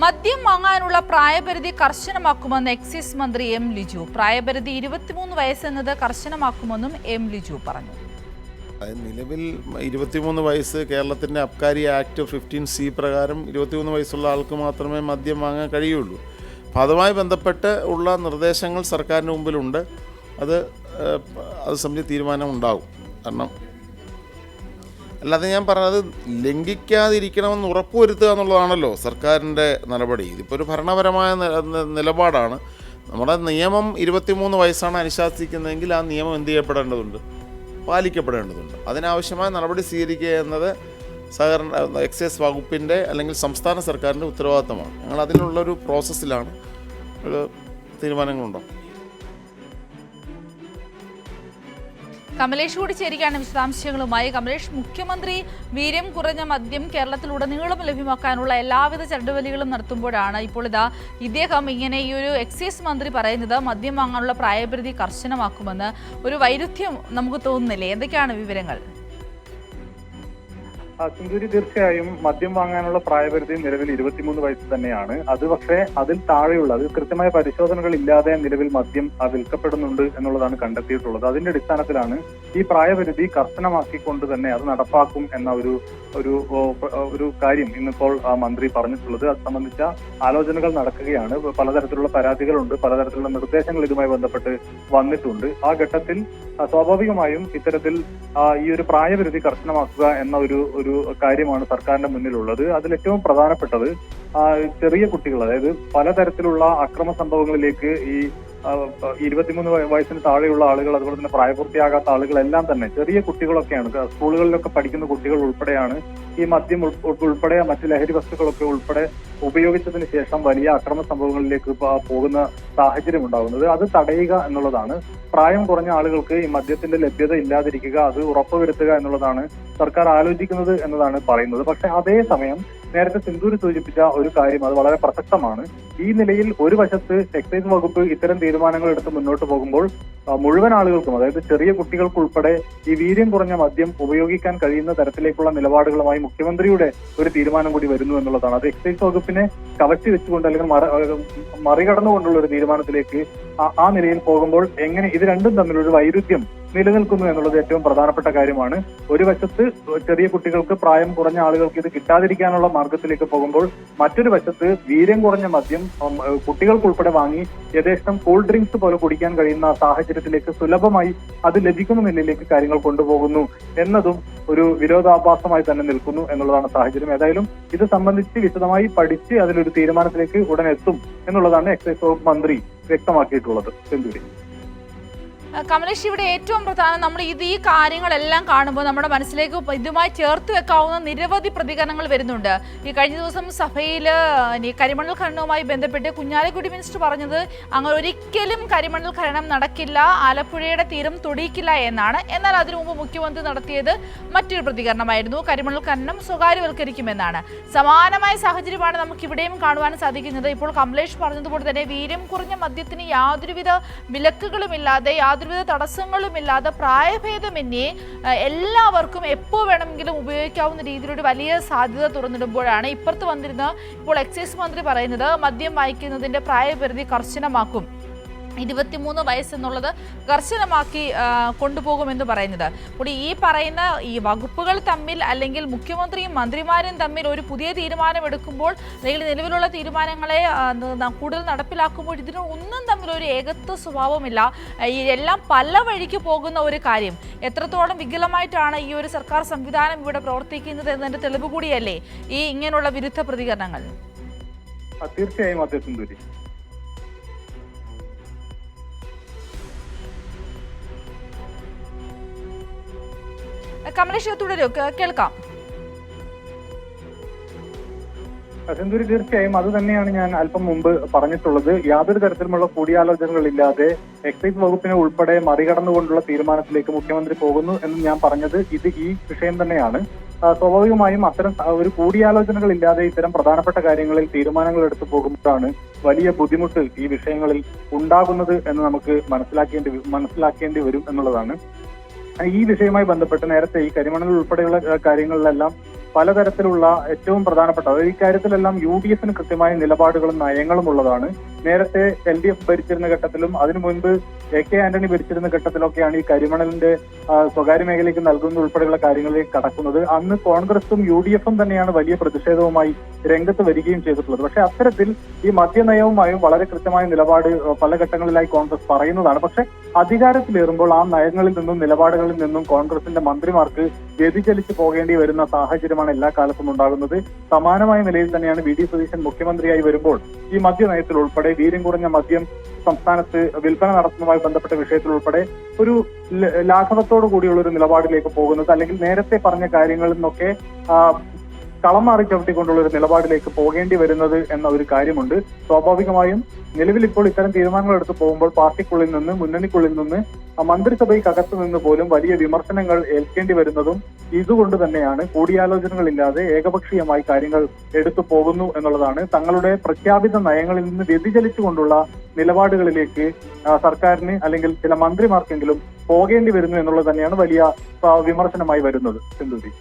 മദ്യം വാങ്ങാനുള്ള പ്രായപരിധി കർശനമാക്കുമെന്ന് എക്സൈസ് മന്ത്രി എം ലിജു. പ്രായപരിധി 23 വയസ്സെന്നത് കർശനമാക്കുമെന്നും എം ലിജു പറഞ്ഞു. നിലവിൽ 23 വയസ്സ് കേരളത്തിൻ്റെ അബ്കാരി ആക്ട് 15C പ്രകാരം 23 വയസ്സുള്ള ആൾക്ക് മാത്രമേ മദ്യം വാങ്ങാൻ കഴിയുള്ളൂ. അപ്പോൾ അതുമായി ബന്ധപ്പെട്ട് ഉള്ള നിർദ്ദേശങ്ങൾ സർക്കാരിന് മുമ്പിലുണ്ട്. അത് സംബന്ധിച്ച് തീരുമാനം ഉണ്ടാകും. കാരണം അല്ലാതെ ഞാൻ പറഞ്ഞത് ലംഘിക്കാതിരിക്കണമെന്ന് ഉറപ്പുവരുത്തുക എന്നുള്ളതാണല്ലോ സർക്കാരിൻ്റെ നടപടി. ഇതിപ്പോൾ ഒരു ഭരണപരമായ നിലപാടാണ്. നമ്മുടെ നിയമം 23 വയസ്സാണ് അനുശാസിക്കുന്നതെങ്കിൽ ആ നിയമം എന്ത് ചെയ്യപ്പെടേണ്ടതുണ്ട്? പാലിക്കപ്പെടേണ്ടതുണ്ട്. അതിനാവശ്യമായ നടപടി സ്വീകരിക്കുക എന്നത് എക്സൈസ് വകുപ്പിൻ്റെ അല്ലെങ്കിൽ സംസ്ഥാന സർക്കാരിൻ്റെ ഉത്തരവാദിത്തമാണ്. ഞങ്ങൾ അതിനുള്ളൊരു പ്രോസസ്സിലാണ്. ഒരു തീരുമാനങ്ങളുണ്ടാവും. കമലേഷ് കൂടി ചേരുകയാണ് വിശദാംശങ്ങളുമായി. കമലേഷ്, മുഖ്യമന്ത്രി വീര്യം കുറഞ്ഞ മദ്യം കേരളത്തിലുടനീളം ലഭ്യമാക്കാനുള്ള എല്ലാവിധ ചരടുവലികളും നടത്തുമ്പോഴാണ് ഇപ്പോൾ ഇദ്ദേഹം ഇങ്ങനെ ഈ ഒരു എക്സൈസ് മന്ത്രി പറയുന്നത് മദ്യം വാങ്ങാനുള്ള പ്രായപരിധി കർശനമാക്കുമെന്ന്. ഒരു വൈരുദ്ധ്യം നമുക്ക് തോന്നുന്നില്ലേ? എന്തൊക്കെയാണ് വിവരങ്ങൾ? സിന്ധൂരി, തീർച്ചയായും മദ്യം വാങ്ങാനുള്ള പ്രായപരിധി നിലവിൽ 23 വയസ്സ് തന്നെയാണ്. അത് പക്ഷേ അതിൽ താഴെയുള്ള, അത് കൃത്യമായ പരിശോധനകൾ ഇല്ലാതെ നിലവിൽ മദ്യം വിൽക്കപ്പെടുന്നുണ്ട് എന്നുള്ളതാണ് കണ്ടെത്തിയിട്ടുള്ളത്. അതിന്റെ അടിസ്ഥാനത്തിലാണ് ഈ പ്രായപരിധി കർശനമാക്കിക്കൊണ്ട് തന്നെ അത് നടപ്പാക്കും എന്ന ഒരു കാര്യം ഇന്നിപ്പോൾ മന്ത്രി പറഞ്ഞിട്ടുള്ളത്. അത് സംബന്ധിച്ച ആലോചനകൾ നടക്കുകയാണ്. പലതരത്തിലുള്ള പരാതികളുണ്ട്, പലതരത്തിലുള്ള നിർദ്ദേശങ്ങൾ ഇതുമായി ബന്ധപ്പെട്ട് വന്നിട്ടുണ്ട്. ആ ഘട്ടത്തിൽ സ്വാഭാവികമായും ഇത്തരത്തിൽ ഈ ഒരു പ്രായപരിധി കർശനമാക്കുക എന്ന ഒരു കാര്യമാണ് സർക്കാരിന്റെ മുന്നിലുള്ളത്. അതിൽ ഏറ്റവും പ്രധാനപ്പെട്ടത് ചെറിയ കുട്ടികൾ, അതായത് പലതരത്തിലുള്ള അക്രമ സംഭവങ്ങളിലേക്ക് ഈ 23 വയസ്സിന് താഴെയുള്ള ആളുകൾ, അതുപോലെ തന്നെ പ്രായപൂർത്തിയാകാത്ത ആളുകളെല്ലാം തന്നെ ചെറിയ കുട്ടികളൊക്കെയാണ്. സ്കൂളുകളിലൊക്കെ പഠിക്കുന്ന കുട്ടികൾ ഉൾപ്പെടെയാണ് ഈ മദ്യം ഉൾപ്പെടെ മറ്റ് ലഹരി വസ്തുക്കളൊക്കെ ഉൾപ്പെടെ ഉപയോഗിച്ചതിന് ശേഷം വലിയ അക്രമ സംഭവങ്ങളിലേക്ക് പോകുന്ന സാഹചര്യം ഉണ്ടാകുന്നത്. അത് തടയുക എന്നുള്ളതാണ്. പ്രായം കുറഞ്ഞ ആളുകൾക്ക് ഈ മദ്യത്തിന്റെ ലഭ്യത ഇല്ലാതിരിക്കുക, അത് ഉറപ്പുവരുത്തുക എന്നുള്ളതാണ് സർക്കാർ ആലോചിക്കുന്നത് എന്നതാണ് പറയുന്നത്. പക്ഷെ അതേസമയം നേരത്തെ സിന്ധൂരി സൂചിപ്പിച്ച ഒരു കാര്യം അത് വളരെ പ്രസക്തമാണ്. ഈ നിലയിൽ ഒരു വശത്ത് എക്സൈസ് വകുപ്പ് ഇത്തരം തീരുമാനങ്ങൾ എടുത്ത് മുന്നോട്ട് പോകുമ്പോൾ മുഴുവൻ ആളുകൾക്കും, അതായത് ചെറിയ കുട്ടികൾക്കുൾപ്പെടെ ഈ വീര്യം കുറഞ്ഞ മദ്യം ഉപയോഗിക്കാൻ കഴിയുന്ന തരത്തിലേക്കുള്ള നിലപാടുകളുമായി മുഖ്യമന്ത്രിയുടെ ഒരു തീരുമാനം കൂടി വരുന്നു എന്നുള്ളതാണ്. അത് എക്സൈസ് വകുപ്പിനെ കവച്ചു വെച്ചുകൊണ്ട് അല്ലെങ്കിൽ മറികടന്നുകൊണ്ടുള്ള ഒരു തീരുമാനത്തിലേക്ക് ആ നിലയിൽ പോകുമ്പോൾ എങ്ങനെ ഇത് രണ്ടും തമ്മിലൊരു വൈരുദ്ധ്യം നിലനിൽക്കുന്നു എന്നുള്ളത് ഏറ്റവും പ്രധാനപ്പെട്ട കാര്യമാണ്. ഒരു വശത്ത് ചെറിയ കുട്ടികൾക്ക്, പ്രായം കുറഞ്ഞ ആളുകൾക്ക് ഇത് കിട്ടാതിരിക്കാനുള്ള മാർഗത്തിലേക്ക് പോകുമ്പോൾ മറ്റൊരു വശത്ത് വീര്യം കുറഞ്ഞ മദ്യം കുട്ടികൾക്കുൾപ്പെടെ വാങ്ങി യഥേഷ്ടം കൂൾ ഡ്രിങ്ക്സ് പോലെ കുടിക്കാൻ കഴിയുന്ന സാഹചര്യത്തിലേക്ക് സുലഭമായി അത് ലഭിക്കുന്ന നിലയിലേക്ക് കാര്യങ്ങൾ കൊണ്ടുപോകുന്നു എന്നതും ഒരു വിരോധാഭാസമായി തന്നെ നിൽക്കുന്നു എന്നുള്ളതാണ് സാഹചര്യം. ഏതായാലും ഇത് സംബന്ധിച്ച് വിശദമായി പഠിച്ച് അതിലൊരു തീരുമാനത്തിലേക്ക് ഉടൻ എത്തും എന്നുള്ളതാണ് എക്സൈസ് വകുപ്പ് മന്ത്രി വ്യക്തമാക്കിയിട്ടുള്ളത്. സെഞ്ചുറി. കമലേഷ്, ഇവിടെ ഏറ്റവും പ്രധാനം നമ്മൾ ഈ കാര്യങ്ങളെല്ലാം കാണുമ്പോൾ നമ്മുടെ മനസ്സിലേക്ക് ഇതുമായി ചേർത്ത് വെക്കാവുന്ന നിരവധി പ്രതികരണങ്ങൾ വരുന്നുണ്ട്. ഈ കഴിഞ്ഞ ദിവസം സഭയിൽ കരിമണൽ ഖനനവുമായി ബന്ധപ്പെട്ട് കുഞ്ഞാലിക്കുട്ടി മിനിസ്റ്റർ പറഞ്ഞത് അങ്ങനെ ഒരിക്കലും കരിമണൽ ഖനനം നടക്കില്ല, ആലപ്പുഴയുടെ തീരം തൊടിയിക്കില്ല എന്നാണ്. എന്നാൽ അതിനു മുമ്പ് മുഖ്യമന്ത്രി നടത്തിയത് മറ്റൊരു പ്രതികരണമായിരുന്നു, കരിമണൽ ഖനനം സ്വകാര്യവൽക്കരിക്കുമെന്നാണ്. സമാനമായ സാഹചര്യമാണ് നമുക്ക് ഇവിടെയും കാണുവാൻ സാധിക്കുന്നത്. ഇപ്പോൾ കമലേഷ് പറഞ്ഞതുപോലെ തന്നെ വീര്യം കുറഞ്ഞ മദ്യത്തിന് യാതൊരുവിധ വിലക്കുകളുമില്ലാതെ, യാതൊരുവിധ തടസ്സങ്ങളുമില്ലാതെ, പ്രായഭേദമന്യേ എല്ലാവർക്കും എപ്പോൾ വേണമെങ്കിലും ഉപയോഗിക്കാവുന്ന രീതിയിലൊരു വലിയ സാധ്യത തുറന്നിടുമ്പോഴാണ് ഇപ്പുറത്ത് വന്നിരുന്ന ഇപ്പോൾ എക്സൈസ് മന്ത്രി പറയുന്നത് മദ്യം വാങ്ങിക്കുന്നതിന്റെ പ്രായപരിധി കർശനമാക്കും, 23 വയസ്സെന്നുള്ളത് കർശനമാക്കി കൊണ്ടുപോകുമെന്ന് പറയുന്നത്. കൂടി ഈ പറയുന്ന ഈ വകുപ്പുകൾ തമ്മിൽ അല്ലെങ്കിൽ മുഖ്യമന്ത്രിയും മന്ത്രിമാരും തമ്മിൽ ഒരു പുതിയ തീരുമാനം എടുക്കുമ്പോൾ അല്ലെങ്കിൽ നിലവിലുള്ള തീരുമാനങ്ങളെ കൂടുതൽ നടപ്പിലാക്കുമ്പോൾ ഇതിന് ഒന്നും തമ്മിൽ ഒരു ഏകത്വ സ്വഭാവമില്ല. എല്ലാം പല വഴിക്ക് പോകുന്ന ഒരു കാര്യം. എത്രത്തോളം വികലമായിട്ടാണ് ഈ ഒരു സർക്കാർ സംവിധാനം ഇവിടെ പ്രവർത്തിക്കുന്നത് എന്നതിന്റെ തെളിവ് കൂടിയല്ലേ ഈ ഇങ്ങനെയുള്ള വിരുദ്ധ പ്രതികരണങ്ങൾ? തീർച്ചയായും അദ്ദേഹം കമലേഷ് തുടരൂ, കേൾക്കാം. സിന്ധൂരി, തീർച്ചയായും അത് തന്നെയാണ് ഞാൻ അല്പം മുമ്പ് പറഞ്ഞിട്ടുള്ളത്. യാതൊരു തരത്തിലുമുള്ള കൂടിയാലോചനകളില്ലാതെ എക്സൈസ് വകുപ്പിനെ ഉൾപ്പെടെ മറികടന്നുകൊണ്ടുള്ള തീരുമാനത്തിലേക്ക് മുഖ്യമന്ത്രി പോകുന്നു എന്ന് ഞാൻ പറഞ്ഞത് ഈ വിഷയം തന്നെയാണ്. സ്വാഭാവികമായും അത്തരം ഒരു കൂടിയാലോചനകളില്ലാതെ ഇത്തരം പ്രധാനപ്പെട്ട കാര്യങ്ങളിൽ തീരുമാനങ്ങൾ എടുത്തു പോകുമ്പോഴാണ് വലിയ ബുദ്ധിമുട്ട് ഈ വിഷയങ്ങളിൽ ഉണ്ടാകുന്നത് എന്ന് നമുക്ക് മനസ്സിലാക്കേണ്ടി വരും എന്നുള്ളതാണ്. ഈ വിഷയവുമായി ബന്ധപ്പെട്ട് നേരത്തെ ഈ കരിമണൽ ഉൾപ്പെടെയുള്ള കാര്യങ്ങളിലെല്ലാം പലതരത്തിലുള്ള ഏറ്റവും പ്രധാനപ്പെട്ട, അതായത് ഇക്കാര്യത്തിലെല്ലാം UDF-ന് കൃത്യമായ നിലപാടുകളും നയങ്ങളും ഉള്ളതാണ്. നേരത്തെ LDF ഭരിച്ചിരുന്ന ഘട്ടത്തിലും അതിനു മുൻപ് AK ആന്റണി ഭരിച്ചിരുന്ന ഘട്ടത്തിലൊക്കെയാണ് ഈ കരിമണലിന്റെ സ്വകാര്യ മേഖലയ്ക്ക് നൽകുന്ന ഉൾപ്പെടെയുള്ള കാര്യങ്ങളിലേക്ക് കടക്കുന്നത്. അന്ന് കോൺഗ്രസും UDF-ഉം തന്നെയാണ് വലിയ പ്രതിഷേധവുമായി രംഗത്ത് വരികയും ചെയ്തിട്ടുള്ളത്. പക്ഷെ അത്തരത്തിൽ ഈ മദ്യനയവുമായും വളരെ കൃത്യമായ നിലപാട് പല ഘട്ടങ്ങളിലായി കോൺഗ്രസ് പറയുന്നതാണ്. പക്ഷെ അധികാരത്തിലേറുമ്പോൾ ആ നയങ്ങളിൽ നിന്നും നിലപാടുകളിൽ നിന്നും കോൺഗ്രസിന്റെ മന്ത്രിമാർക്ക് വ്യതിചലിച്ചു പോകേണ്ടി വരുന്ന സാഹചര്യമാണ് എല്ലാ കാലത്തും ഉണ്ടാകുന്നത്. സമാനമായ നിലയിൽ തന്നെയാണ് VD സതീശൻ മുഖ്യമന്ത്രിയായി വരുമ്പോൾ ഈ മദ്യനയത്തിൽ ഉൾപ്പെടെ വീര്യം കുറഞ്ഞ മദ്യം സംസ്ഥാനത്ത് വിൽപ്പന നടത്തുന്നതുമായി ബന്ധപ്പെട്ട വിഷയത്തിൽ ഉൾപ്പെടെ ഒരു ലാഘവത്തോടു കൂടിയുള്ള ഒരു നിലപാടിലേക്ക് പോകുന്നത്, അല്ലെങ്കിൽ നേരത്തെ പറഞ്ഞ കാര്യങ്ങളിൽ നിന്നൊക്കെ കളം മാറി ചവിട്ടിക്കൊണ്ടുള്ള ഒരു നിലപാടിലേക്ക് പോകേണ്ടി വരുന്നത് എന്ന ഒരു കാര്യമുണ്ട്. സ്വാഭാവികമായും നിലവിൽ ഇപ്പോൾ ഇത്തരം തീരുമാനങ്ങൾ എടുത്തു പോകുമ്പോൾ പാർട്ടിക്കുള്ളിൽ നിന്ന്, മുന്നണിക്കുള്ളിൽ നിന്ന്, മന്ത്രിസഭയ്ക്കകത്ത് നിന്ന് പോലും വലിയ വിമർശനങ്ങൾ ഏൽക്കേണ്ടി വരുന്നതും ഇതുകൊണ്ട് തന്നെയാണ്. കൂടിയാലോചനകളില്ലാതെ ഏകപക്ഷീയമായി കാര്യങ്ങൾ എടുത്തു പോകുന്നു എന്നുള്ളതാണ്. തങ്ങളുടെ പ്രഖ്യാപിത നയങ്ങളിൽ നിന്ന് വ്യതിചലിച്ചുകൊണ്ടുള്ള നിലപാടുകളിലേക്ക് സർക്കാരിന് അല്ലെങ്കിൽ ചില മന്ത്രിമാർക്കെങ്കിലും പോകേണ്ടി വരുന്നു എന്നുള്ളത് തന്നെയാണ് വലിയ വിമർശനമായി വരുന്നത്. സിന്ധുജി.